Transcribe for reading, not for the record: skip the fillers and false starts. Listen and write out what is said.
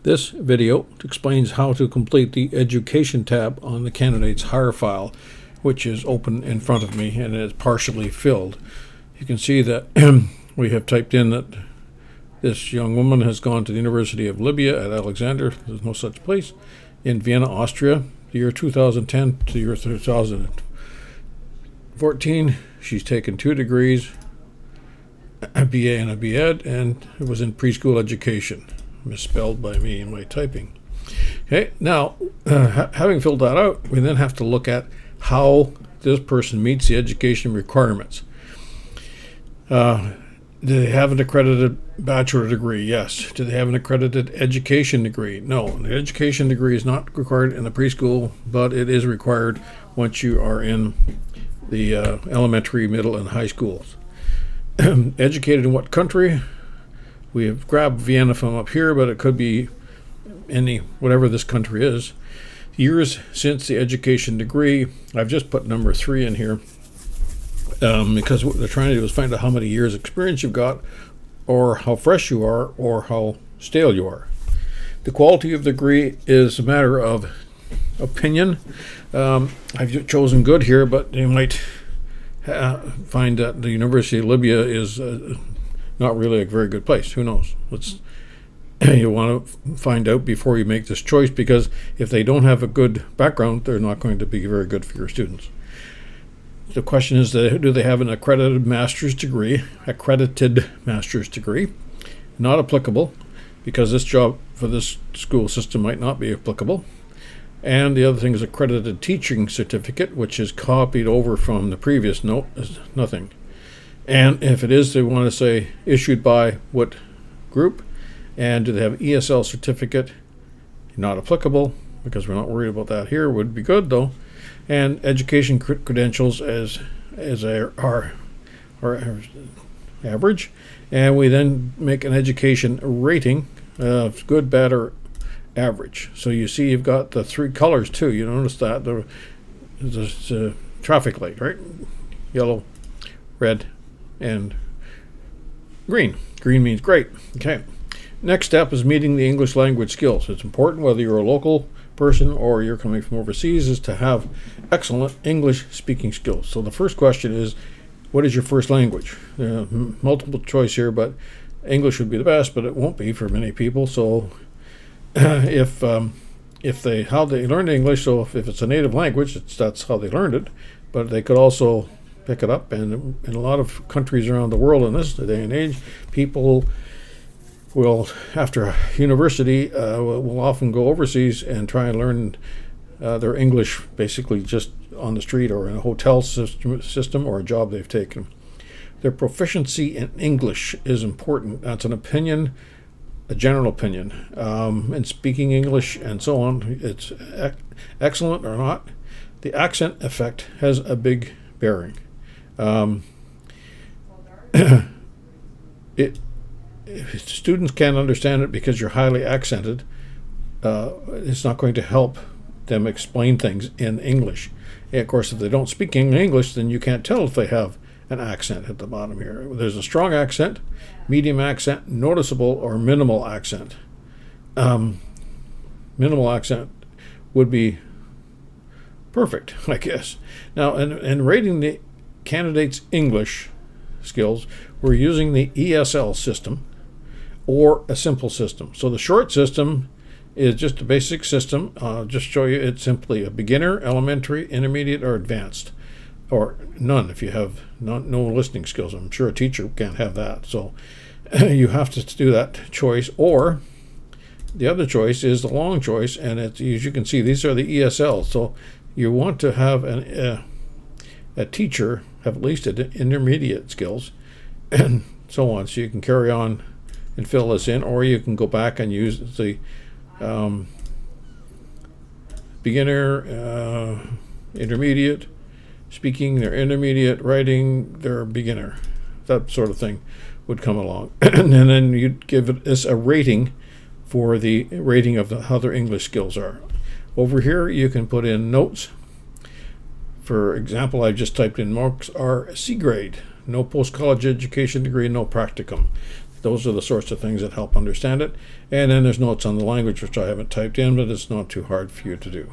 This video explains how to complete the Education tab on the candidate's hire file, which is open in front of me and is partially filled. You can see that we have typed in that this young woman has gone to the University of Libya at Alexander, there's no such place, in Vienna, Austria, the year 2010 to the year 2014. She's taken 2 degrees, a BA and a B.Ed, and it was in preschool education. Misspelled by me in my typing. Okay, now having filled that out, we then have to look at how this person meets the education requirements. Do they have an accredited bachelor degree? Yes. Do they have an accredited education degree? No. The education degree is not required in the preschool, but it is required once you are in the elementary, middle, and high schools. Educated in what country? We have grabbed Vienna from up here, but it could be whatever this country is. Years since the education degree, I've just put number 3 in here because what they're trying to do is find out how many years experience you've got, or how fresh you are, or how stale you are. The quality of the degree is a matter of opinion. I've chosen good here, but you might find that the University of Libya is not really a very good place. Who knows? You want to find out before you make this choice, because if they don't have a good background, they're not going to be very good for your students. The question is, do they have an accredited master's degree? Accredited master's degree. Not applicable, because this job for this school system might not be applicable. And the other thing is accredited teaching certificate, which is copied over from the previous note, is nothing. And if it is, they want to say issued by what group, and do they have ESL certificate? Not applicable, because we're not worried about that here. Would be good though. And education credentials as our average, and we then make an education rating of good, bad, or average. So you see, you've got the 3 colors too. You notice that there's a traffic light, right? Yellow, red, and green. Green means great. Okay. Next step is meeting the English language skills. It's important, whether you're a local person or you're coming from overseas, is to have excellent English speaking skills. So the first question is, what is your first language? Multiple choice here, but English would be the best, but it won't be for many people. So how they learned English, so if it's a native language, that's how they learned it, but they could also pick it up. And in a lot of countries around the world in this day and age, people will, after university, will often go overseas and try and learn their English basically just on the street or in a hotel system or a job they've taken. Their proficiency in English is important. That's an opinion, a general opinion. And speaking English and so on, it's excellent or not. The accent effect has a big bearing. If students can't understand it because you're highly accented, it's not going to help them explain things in English. And of course, if they don't speak English, then you can't tell if they have an accent at the bottom here. There's a strong accent, medium accent, noticeable, or minimal accent. Minimal accent would be perfect, I guess. Now, in rating the candidate's English skills, we're using the ESL system or a simple system. So the short system is just a basic system. I'll just show you. It's simply a beginner, elementary, intermediate, or advanced, or none if you have no listening skills. I'm sure a teacher can't have that. So you have to do that choice, or the other choice is the long choice, and as you can see, these are the ESL. So you want to have a teacher have at least intermediate skills and so on, so you can carry on and fill this in, or you can go back and use the beginner, intermediate, speaking, they're intermediate, writing, they're beginner. That sort of thing would come along. And then you'd give this a rating for the rating of how their English skills are. Over here, you can put in notes. For example, I've just typed in marks are C grade. No post-college education degree, no practicum. Those are the sorts of things that help understand it. And then there's notes on the language, which I haven't typed in, but it's not too hard for you to do.